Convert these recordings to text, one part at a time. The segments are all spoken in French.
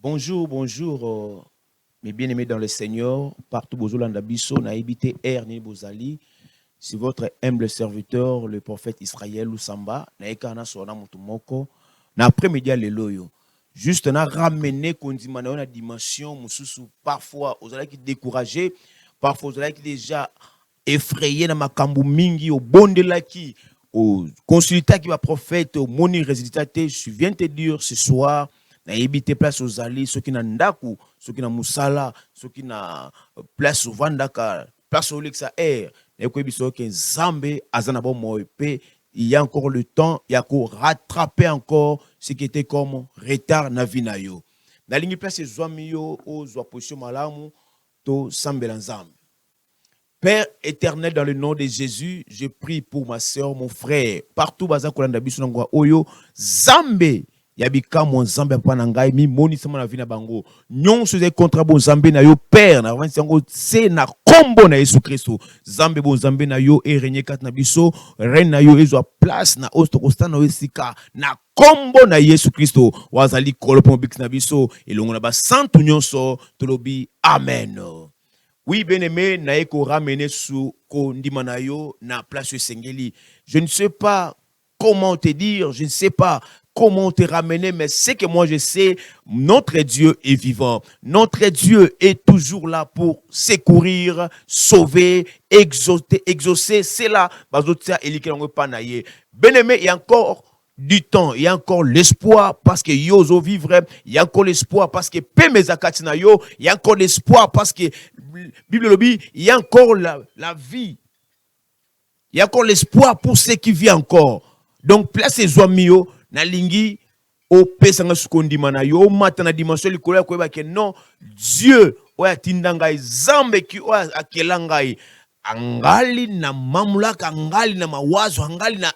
Bonjour, bonjour, mes bien-aimés dans le Seigneur, partout Bozolanda Bisso, Naïbité Erni Bozali, c'est votre humble serviteur, le prophète Israël Lusamba, Naïkana Sona Mutumoko, na après-midi à l'Eloyo. Juste, on a ramené Kondimana une dimension, Moussou, parfois, aux allez qui découragés, parfois, aux allez qui déjà effrayés dans ma kambu mingi, au bon de la qui, au consultat qui va prophète, au moni résultat, je viens te dire ce soir, na ebite place aux alliés, ceux qui n'ont ndaku, ceux qui n'ont musala, ceux qui n'ont place au vandaka, place au lexa air, et que biso que Zambé azanabo moepe, il y a encore le temps, il y a encore rattraper encore ce qui était comme retard na vinayo. Na ligne place zoamio au zoa position malamu to sambela nzambe. Père éternel, dans le nom de Jésus, je prie pour ma soeur, mon frère, partout baza kolanda biso ngwa oyo Zambé. Yabika mon Zambé panangai mi moni sama na vina bango nyon se contre bon Zambé na yo père na vansi yango se na kombo na Yesu Kristo Zambé bon Zambé na yo e renye kat na biso reine na yo ezo place na osto kostana wesika na kombo na Yesu Kristo wazali kolopo bix na biso elongo na ba santu nyonso tolobi amen. Oui, bien-aimé, na eko ramener sous kondima na yo na place sengeli. Je ne sais pas comment te dire, je ne sais pas comment te ramener, mais c'est que moi je sais, notre Dieu est vivant. Notre Dieu est toujours là pour secourir, sauver, exaucer. C'est là, bien-aimé, il y a encore du temps, il y a encore l'espoir parce que yozo vivre, il y a encore l'espoir parce que pemezakatina yo, il y a encore l'espoir parce que Bible lobby, il y a encore la vie. Il y a encore l'espoir pour ceux qui vivent encore. Donc place les zoamio na lingi au pesanga sukondima na yo mata na dimension likola ko ba ke non Dieu oya tindanga Zambe ki oya akelangai angali na mamlaka angali na mawazo angali na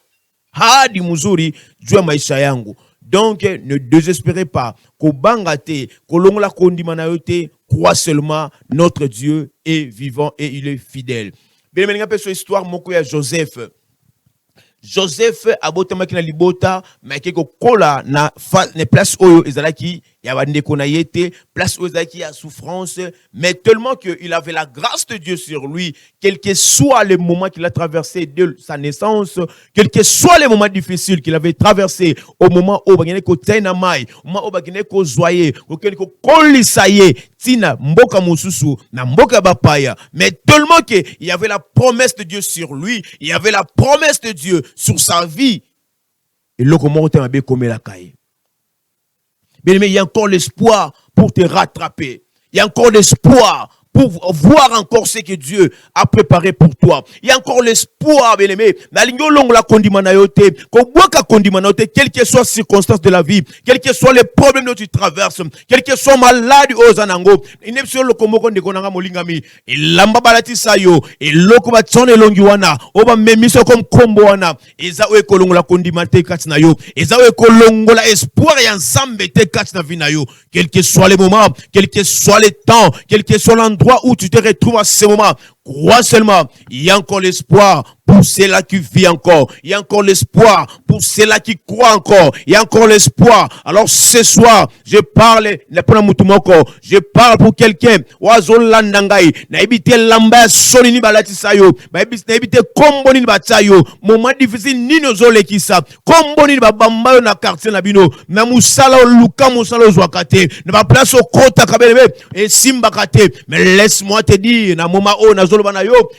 hadi muzuri juu ya maisha yangu. Donc ne désespérez pas ko bangate ko longola kondima na yo te, crois seulement notre Dieu est vivant et il est fidèle. Bien menga pe so histoire moko ya Joseph. Joseph abotama kina libota mais ko kola na place oyo ezalaki ya bandeko na yete place oyo ezalaki ya souffrance mais tellement que il avait la grâce de Dieu sur lui quel que soit le moment qu'il a traversé de sa naissance quel que soit les moments difficiles qu'il avait traversé au moment où bagene ko tena mai au moment où bagene ko zoyer auquel ko kolisaye tina mboka mususu na mboka bapaya mais tellement que il y avait la promesse de Dieu sur lui il y avait la promesse de Dieu sur sa vie et le comment tu m'as comme la caille. Bien aimé, il y a encore l'espoir pour te rattraper. Il y a encore l'espoir pour voir encore ce que Dieu a préparé pour toi. Il y a encore l'espoir, bien aimé. Quelles que soient les circonstances de la vie, quels que soient les problèmes que tu traverses, quels que soient malades aux anango, il n'est pas le komoko de konanga molingami. Il lamba balati sayo, il loko batsone longiwana, oba memiso comme komboana, eza we kolongo la kondimate katina yo, eza we kolongo la espoir et ensemble te katina vinayo. Quels que soient les moments, quels que soient les temps, quel que soit l'endroit où tu te retrouves à ce moment, crois seulement, il y a encore l'espoir pour ceux-là qui vivent encore. Il y a encore l'espoir pour ceux-là qui croient encore. Il y a encore l'espoir. Alors ce soir, je parle pour quelqu'un. Moment difficile ni nozole kisa. Komboni babamba na quartier na bino. Na musala luka musala zwakate. Na ba place au kota kabelebe et simba kate. Mais laisse-moi te dire na moment o na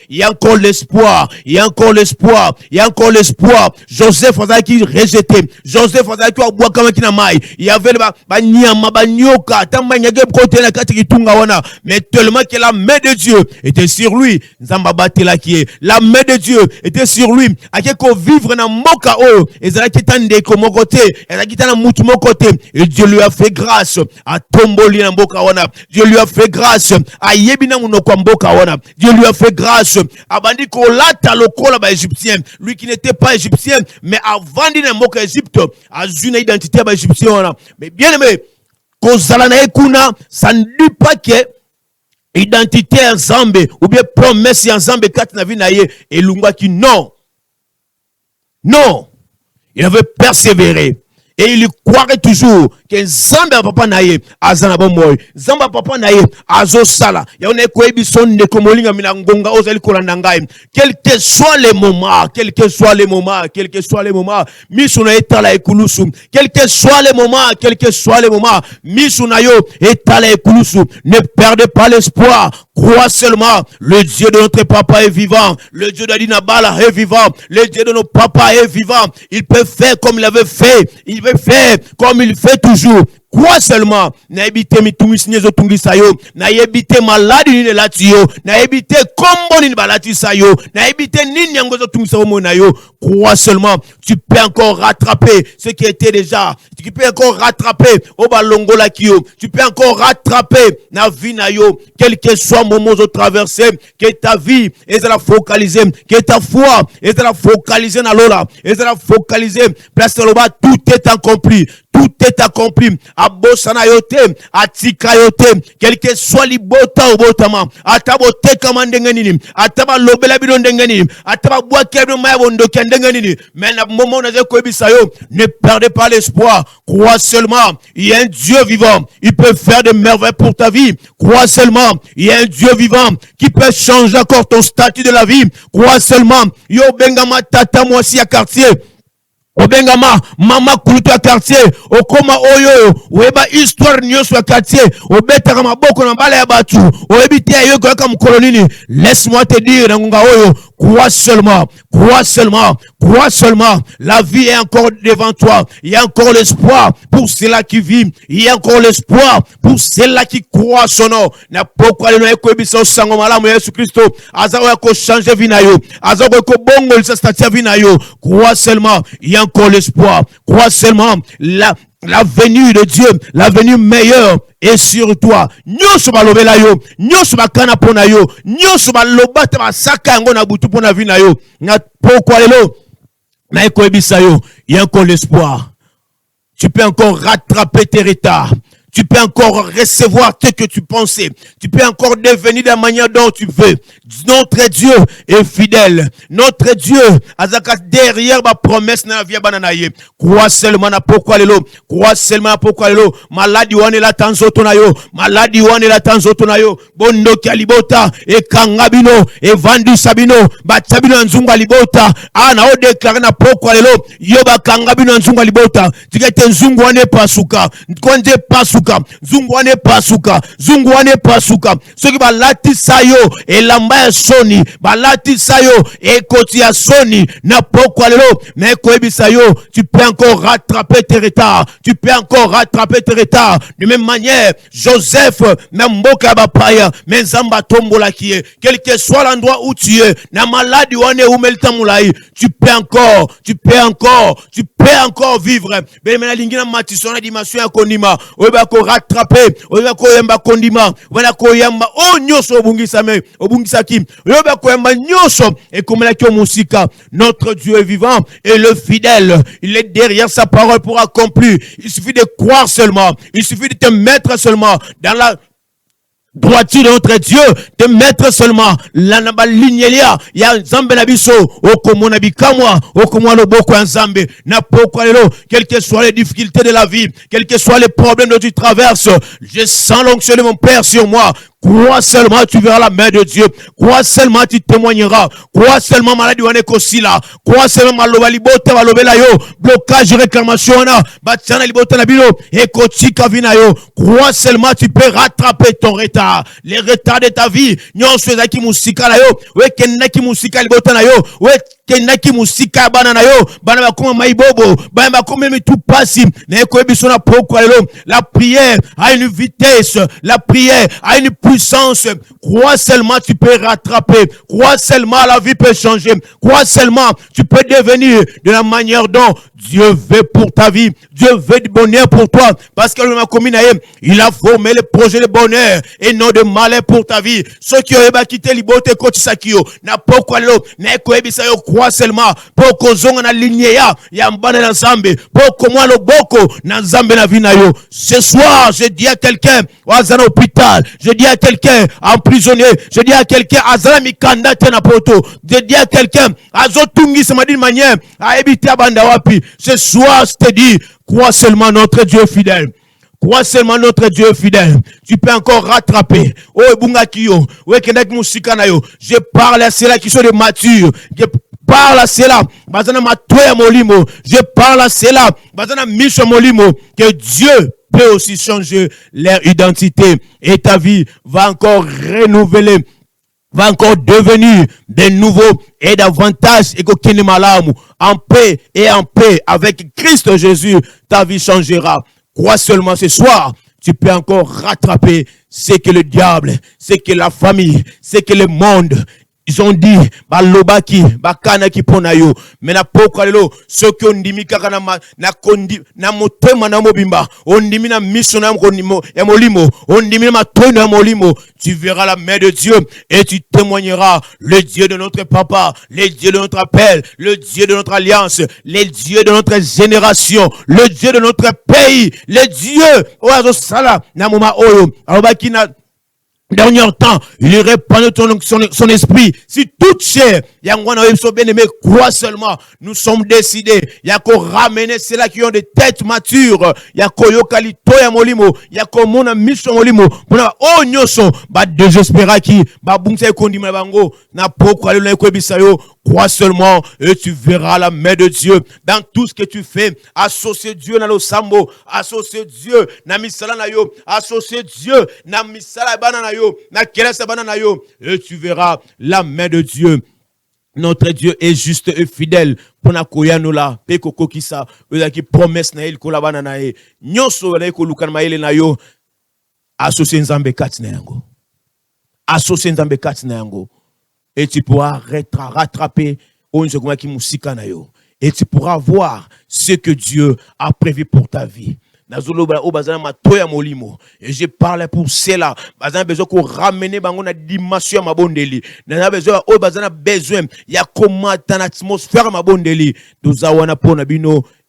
il y a encore l'espoir, il y a encore l'espoir, il y a encore l'espoir. Joseph a qui rejeté, Joseph a qui a boit comme qui n'a maille. Il y avait mais tellement que la main de Dieu était sur lui. La main de Dieu était sur lui. A qui vivre dans moka o, et ça qui tande comme côté, et ça qui tande mutu mon côté. Et Dieu lui a fait grâce à tomboli na moka wana. Dieu lui a fait grâce à yebina munoko mboka wana. Dieu lui a fait grâce. Abandi kolata lokola ba égyptien. Lui qui n'était pas égyptien, mais avant d'y moka Égypte, a une identité ba égyptien. Mais bien aimé, kozala na ekuna, ça ne dit pas que identité en Zambé, ou bien promesse en Zambé, kat na vi na ye, et lungwa qui non. Non. Il avait persévéré. Et il croirait toujours que Zamba papa naye azana bomoy Zamba papa naye azo sala ya on ekoyebi son ne komolinga mina ngonga ozali kolanda ngai quel que soit les moments quel que soit les moments misuna etala ekulusu quel que soit les moments misuna yo etala ekulusu ne perdez pas l'espoir. Crois seulement, le Dieu de notre papa est vivant. Le Dieu d'Adina Bala est vivant. Le Dieu de nos papas est vivant. Il peut faire comme il avait fait. Il peut faire comme il fait toujours. Crois seulement. Na ebite mitungisi nyezo tungisa yo. Na ebite maladi nini lati yo. Na ebite kombo nini balati sa yo. Na ebite nini yangozo tungisa yo na yo. Crois seulement. Tu peux encore rattraper ce qui était déjà. Tu peux encore rattraper Oba Longola Kyo. Tu peux encore rattraper na vie na yo. Quel que soit moment au traversé, que ta vie est à la focaliser, que ta foi est à la focaliser na lola, est à la focaliser. Place loba, tout est accompli. Tout est accompli. Abosana yote, atika yote, quel que soit libota ou botama, atabote kamandengenini, ataba lobela bidondengenini, ataba bois kebno mayabondo kendengenini. Mais na moment na zekobisayo, ne perdez pas l'espoir. Crois seulement, il y a un Dieu vivant. Il peut faire des merveilles pour ta vie. Crois seulement, il y a un Dieu vivant qui peut changer encore ton statut de la vie. Crois seulement, yo bengama tata mwasi ya quartier. Obengama mama kulutu ya quartier okoma oyo weba histoire nyoso ya quartier obetaka maboko na mbala ya batu oebiti ayo kwa mkolonini. Laisse-moi te dire ngonga oyo, crois seulement, la vie est encore devant toi. Il y a encore l'espoir pour ceux-là qui vivent. Il y a encore l'espoir pour ceux-là qui croient à son nom. Na pourquoi le noyé koebisa sango malamu Yesu Kristo azawa ko changer vinayo azawa ko bongo lisa statia vinayo. Crois seulement, il y a encore l'espoir. Crois seulement, la venue de Dieu, la venue meilleure est sur toi. Nyoso balobela yo, nyoso bakana pona yo, nyoso balobata basaka yango na butu pona vina yo. Na pourquoi lelo na ekoebisa yo, il y a encore l'espoir. Tu peux encore rattraper tes retards. Tu peux encore recevoir ce que tu pensais. Tu peux encore devenir de la manière dont tu veux. Notre Dieu est fidèle. Notre Dieu, azaka derrière ma promesse na via bananaye. Crois seulement na pourquoi lelo. Crois seulement na pourquoi lelo. Maladi wane la tanzoto na yo. Maladi wane la tanzoto na yo. Bondo kalibota e kangabino e vandu sabino. Batabino nzunga libota. Na o déclarer na pourquoi lelo. Yoba kangabino nzunga libota. Tikete nzungu wane pasuka. Konde pasuka. Zungwane pasuka soki balati sayo elamba ya soni balati sayo ekoti ya soni na pokwa lelo na ekoyebisa yo. Tu peux encore rattraper tes retards. De même manière Joseph na mboka bapaya menzamba tombola kie quel que soit l'endroit où tu es na maladi wane umelta mulai tu peux encore vivre. Bemena lingina matisona dimension ya konima oba ko rattraper oba ko yamba kondima wala ko yamba o nyoso obungisa kim oba ko yamba nyoso e komela kyo musika. Notre Dieu est vivant et le fidèle, il est derrière sa parole pour accomplir. Il suffit de croire seulement, il suffit de te mettre seulement dans la droiture de notre Dieu, de mettre seulement la ligne ya nzambe na biso okomona bikamwa okomwa loboko ya nzambe na pokwa lelo. Quelles que soient les difficultés de la vie, quels que soient les problèmes que tu traverses, je sens l'onction de mon Père sur moi. Crois seulement, tu verras la main de Dieu. Crois seulement, tu témoigneras. Crois seulement, maladie wane kosila. Crois seulement, maloba libote walobela yo. Blocage, réclamation na. Batiana libote na bilo. Ekotika vina yo. Crois seulement, tu peux rattraper ton retard. Les retards de ta vie. Nyon sweza ki musika la yo. We kenna ki musika libote na yo. We kenaki musika bana na yo. Bana bakoma maibobo. Bana bakoma mitu pasi. Na ekoebiso na pokwa lelo. La prière a une vitesse. La prière a une puissance. Crois seulement, tu peux rattraper. Crois seulement, la vie peut changer. Crois seulement, tu peux devenir de la manière dont Dieu veut pour ta vie. Dieu veut du bonheur pour toi. Parce que il a formé le projet de bonheur et non de malheur pour ta vie. Ceux qui ont quitté Libote Kotisakio, n'a pas quoi l'eau, n'a quoi crois crois seulement pour kozonga na ligne ya mbana na Nzambe pour komwa loboko na Nzambe na vie na yo. Ce soir, je dis à quelqu'un à l'hôpital, je dis à quelqu'un emprisonné, je dis à quelqu'un azala mikanda tena poto, je dis à quelqu'un azotungi sama d'une manière à éviter banda wapi. Ce soir, je te dis, crois seulement notre Dieu fidèle. Crois seulement notre Dieu fidèle. Tu peux encore rattraper. Oh, Bungakiyo. Je parle à ceux-là qui sont des matures. Je parle à ceux-là. Je parle à ceux-là. Que Dieu peut aussi changer leur identité. Et ta vie va encore renouveler. Va encore devenir de nouveau et davantage en paix et en paix avec Christ Jésus. Ta vie changera. Crois seulement ce soir, tu peux encore rattraper ce que le diable, ce que la famille, ce que le monde, ils ont dit, balobaki, bakanaki ponayo, mais na poko lelo, ce que on dimi kaka na kondi, na motema na mobimba, on dimi na mission na molimo, on dimi na matono na molimo, tu verras la main de Dieu et tu témoigneras le Dieu de notre papa, le Dieu de notre appel, le Dieu de notre alliance, le Dieu de notre génération, le Dieu de notre pays, le Dieu, oazo sala, na moma oyo, alobaki na dernier temps, il répand son esprit. Si toute chair, bien aimé, crois seulement, nous sommes décidés. Il y a qu'on ramener ceux-là qui ont des têtes matures. Il y a qu'on yokalito ya molimo. Il y a qu'on mona mission molimo. Pona oh nyoso, ba désespéra qui, ba bungsa kondi bango, na poko alelo na kwebisayo. Crois seulement et tu verras la main de Dieu dans tout ce que tu fais. Associer Dieu dans le sambo, associer Dieu na misala na yo, associer Dieu na misala banana yo, na kelesa banana yo, et tu verras la main de Dieu. Notre Dieu est juste et fidèle. Pona koyano la, pe koko kisa, qui promesse na il kola banana e. Nyoso la ko lukan maele na yo. Associer Nzambe kati na yango. Associer Nzambe kati na yango. Et tu pourras rattraper et tu pourras voir ce que Dieu a prévu pour ta vie. Et je parle pour cela. Nous avons besoin de ramener la dimension à ma bondeli. Nous avons besoin, il y a comment dans l'atmosphère ma bondeli. Nous avons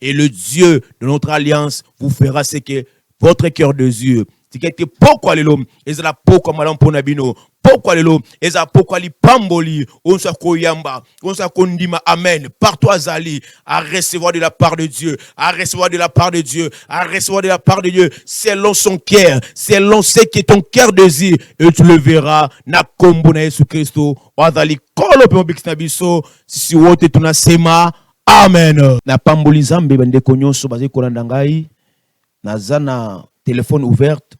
et le Dieu de notre alliance vous fera ce que votre cœur désire. C'est pourquoi l'homme est là pourquoi madame ponabino pourquoi l'homme est là pourquoi li pamboli on sa koyamba on sa kondima amen par toi Zali à recevoir de la part de Dieu à recevoir de la part de Dieu à recevoir de la part de Dieu selon son cœur selon ce que ton cœur désire et tu le verras na kombo na Yesu Kristo wazali kolo pe mobikina biso si wote tunasema amen na pamboli Nzambe bande konyoso bazali kolanda ngai nazana téléphone ouverte,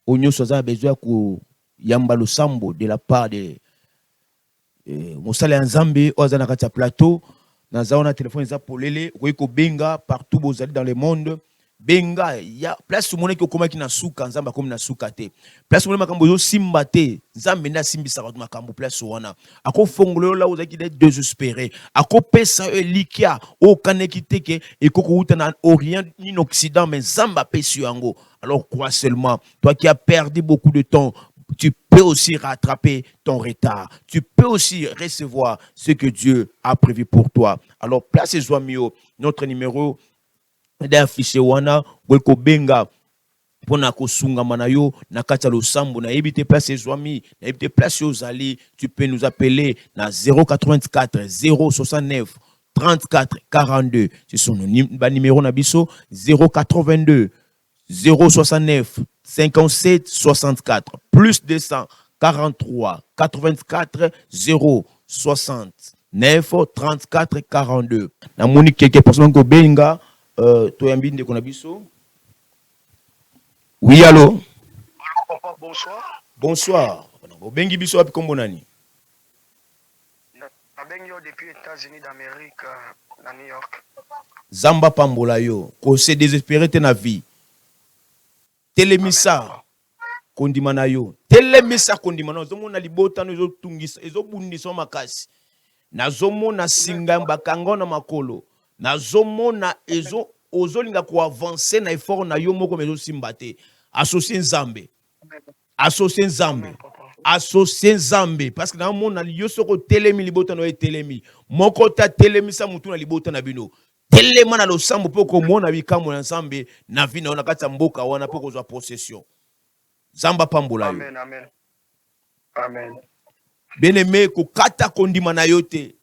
on a besoin de yamba le sambo de la part de Moussale Nzambe, on a plateau, on a téléphone zapolele, on benga partout dans le monde. Benga, il y a place où mon qui comme qui na souka Nzamba comme na souka te. Place où mon makambo simbate, Nzambe na simbi sa makambo place wana. Ako fongolo là où qui est désespéré. Ako pesa likia au kanekite ke et koko uta na orient ni occident mais Nzamba pesu yango. Alors crois seulement, toi qui as perdu beaucoup de temps, tu peux aussi rattraper ton retard. Tu peux aussi recevoir ce que Dieu a prévu pour toi. Alors placez-vous notre numéro d'affiché wana weko benga pona kosunga manayo na kati lo sambo na ebite place zwami na ebite place ozali tu peux nous appeler na 084 069 34 42 c'est son numéro na biso 082 069 57 64 plus 243 84 069 34 42 na moni quelques personnes ko benga Toyambinde Konabiso. Oui, allô? Allô, papa, bonsoir. Bonsoir. Bengi biso api kombo nani? Bengi depuis les États-Unis d'Amérique, à New York. Zamba pambola yo, ko se désespéré te na vie. Telemisa kondimana yo. Telemisa kondimana zomo na libota no zo tungisa, ezo bundisa makasi. Na zomo na singa bakango na makolo. Na zomo na ezo ozolinga ko avancer na effort na yo moko mezo simbate associer Nzambe associer Nzambe parce que dans le monde yo soko telemi libota no telemi moko ta telemi sa mutu na libota na bino telema na losambo po ko mona bikambo na Nzambe na vina na kata mboka wana po ko zwa possession Zamba pambola yo. Amen, amen. Amen. Bien-aimé, kokata kondima na yote.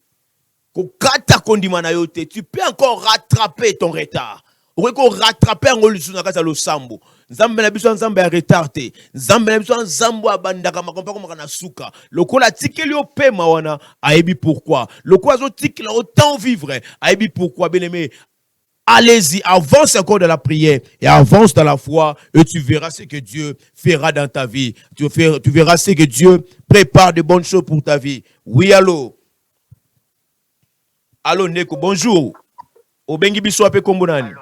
Kokata kondima na yote. Tu peux encore rattraper ton retard. Tu peux rattraper un rôle na kata lo sambo. Nzambe na biso nzambe ya retardé. Nzambe na biso nzambo abandaka makompa comme na suka. Lokola tikeli opema wana ayebi pourquoi. Lokola zo tikela autant vivre ayebi pourquoi bien-aimé. Allez-y, avance encore dans la prière et avance dans la foi et tu verras ce que Dieu fera dans ta vie. Tu verras ce que Dieu prépare de bonnes choses pour ta vie. Oui, allô? Allô, Neko, bonjour. Obengi biso ape kombo nani?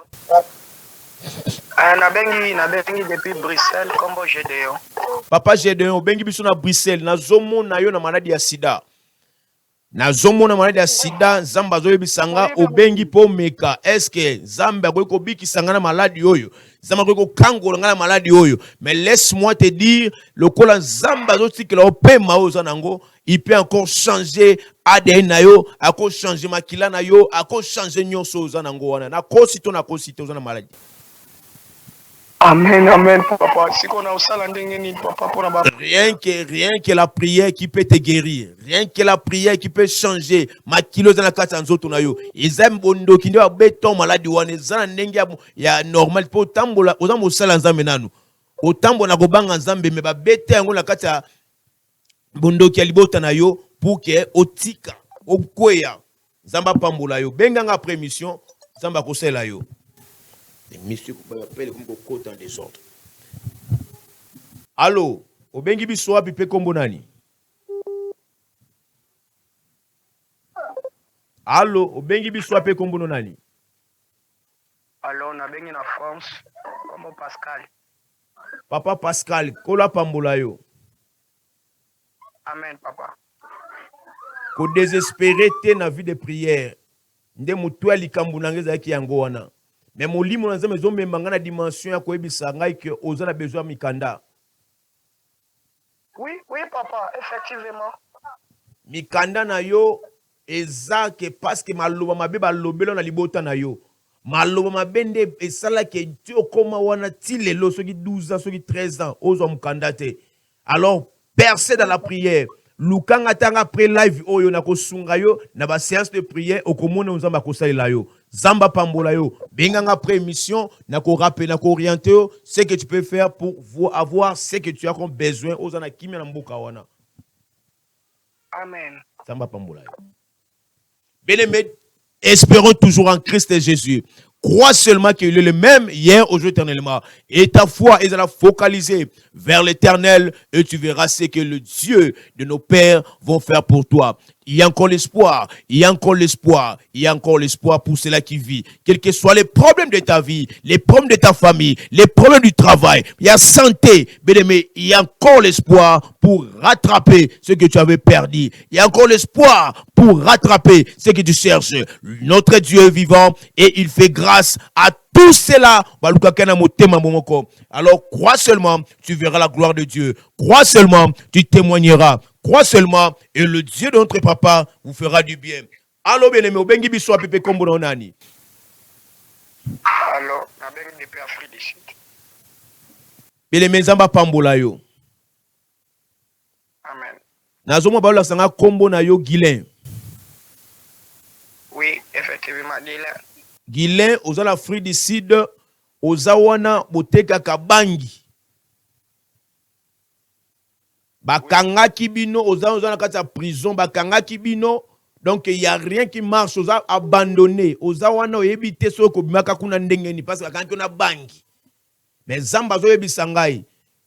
Na bengi depuis Bruxelles, kombo Gédéon. Papa Gédéon, obengi biso na Bruxelles, na zomo na yo na maladie ya sida. Na zomo na maladie ya sida, Nzambe zo yebisanga obengi po meka. Est-ce que Nzambe akoki kobikisanga na maladie oyo? Nzambe akoki kokangola na maladie oyo? Mais laisse-moi te dire, lokola Nzambe zo tikela opema oyo zanango, il peut encore changer ADN na yo, encore changer makila na yo, encore changer nyonso zanango wana. Na kosito zana maladie. Amen, amen, papa. Si on a aussi l'ending, papa, pour la rien que la prière qui peut te guérir. Rien que la prière qui peut changer. Ma kilo dans la carte en zoto na yo. Ils aiment bondo qui doit béton malade wane. Zana nengi ya normal. Po tambola, ozambo sala nzambe nanu. O tambo na gobanga nzambe me ba bete yango la carte ya bondo ki alibota na yo pour que otika, okweya. Zamba pambola yo. Benganga après mission, zamba kosela yo. Les messieurs qui appellent comme côte en désordre. Allô, obengi biso api pe kombo nani? Allô, obengi biso api kombo nani? Allô, na bengi na France, kombo Pascal. Papa Pascal, kola pambola yo. Amen, papa. Ko désespéré te na vie de prière. Nde mutu alikambu nangeza ki yango wana. Mais mon limo na nzambe zo memanga na dimension ya koyebisa ngai que oza na besoin mikanda. Oui, papa, effectivement. Mikanda na yo eza que parce que maloba mabe ba lobelo na libota na yo. Maloba mabende esala que tu okoma wana ti lelo soki 12 ans soki 13 ans ozo mukanda te. Alors percez dans la prière. Lukanga tanga après live oyo na kosunga yo na ba séance de prière okomona nzamba kosalela yo. Zamba pambola yo. Benganga après émission na ko rappeler na ko orienter ce que tu peux faire pour avoir ce que tu as comme besoin ozana kimia na mboka wana. Amen. Zamba pambola yo. Bien-aimés, espérons toujours en Christ Jésus. Crois seulement qu'il est le même hier, aujourd'hui, éternellement. Et ta foi est focalisée vers l'éternel et tu verras ce que le Dieu de nos pères vont faire pour toi. Il y a encore l'espoir, il y a encore l'espoir, il y a encore l'espoir pour cela qui vit. Quels que soient les problèmes de ta vie, les problèmes de ta famille, les problèmes du travail, il y a santé, bien-aimé, il y a encore l'espoir pour rattraper ce que tu avais perdu. Il y a encore l'espoir pour rattraper ce que tu cherches. Notre Dieu est vivant et il fait grâce à tout cela. Alors crois seulement, tu verras la gloire de Dieu. Crois seulement, tu témoigneras. Crois seulement et le Dieu de notre papa vous fera du bien. Allô, bien-aimé, obengi biso apepe kombo na nani? Allô, na bengi depuis Afrique du Sud. Bien-aimé, nzamba pambola yo. Amen. Nazoma baola sanga kombo na yo Guilain. Oui, effectivement, Guilain. Guilain, oza l'Afrique du Sud, oza wana boteka kabangi. Bakanga kibino, oza na kata prison, bakanga kibino, donc il y a rien qui marche, oza abandonné, oza wana oyebite soko bimaka kuna ndengeni parce que bakanga na bangi. Mais zamba zo yebisa ngai,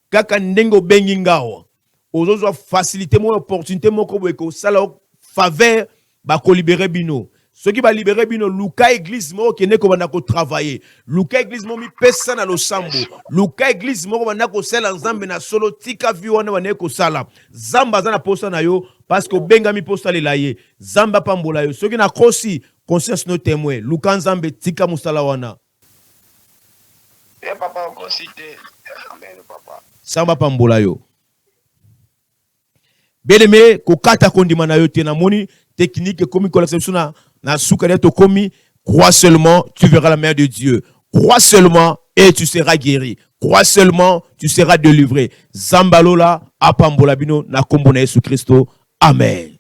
kaka ndengo bengi ngawa. Ozo zo facilité mo opportunité moko boye ko sala faveur ba ko libérer bino. Ceux qui va libérer bino luka église mo kene ko bana ko travailler. Luka église mo mi pesa na lo sambo. Luka église mo ko bana ko sala nzambe na solo tika vi wana bana ko sala. Zamba za na posa na yo parce que benga mi posa le laye. Zamba pambola yo. Ceux qui na kosi conscience no témoin. Luka nzambe tika musala wana. Et papa ko cité. Amen papa. Zamba pambola yo. Bien-aimé, kokata kondima na yo te na moni technique komi collection na soukane to komi, crois seulement, tu verras la main de Dieu. Crois seulement et tu seras guéri. Crois seulement, tu seras délivré. Zambalola apambola bino na kombo na Yesu Kristo. Amen.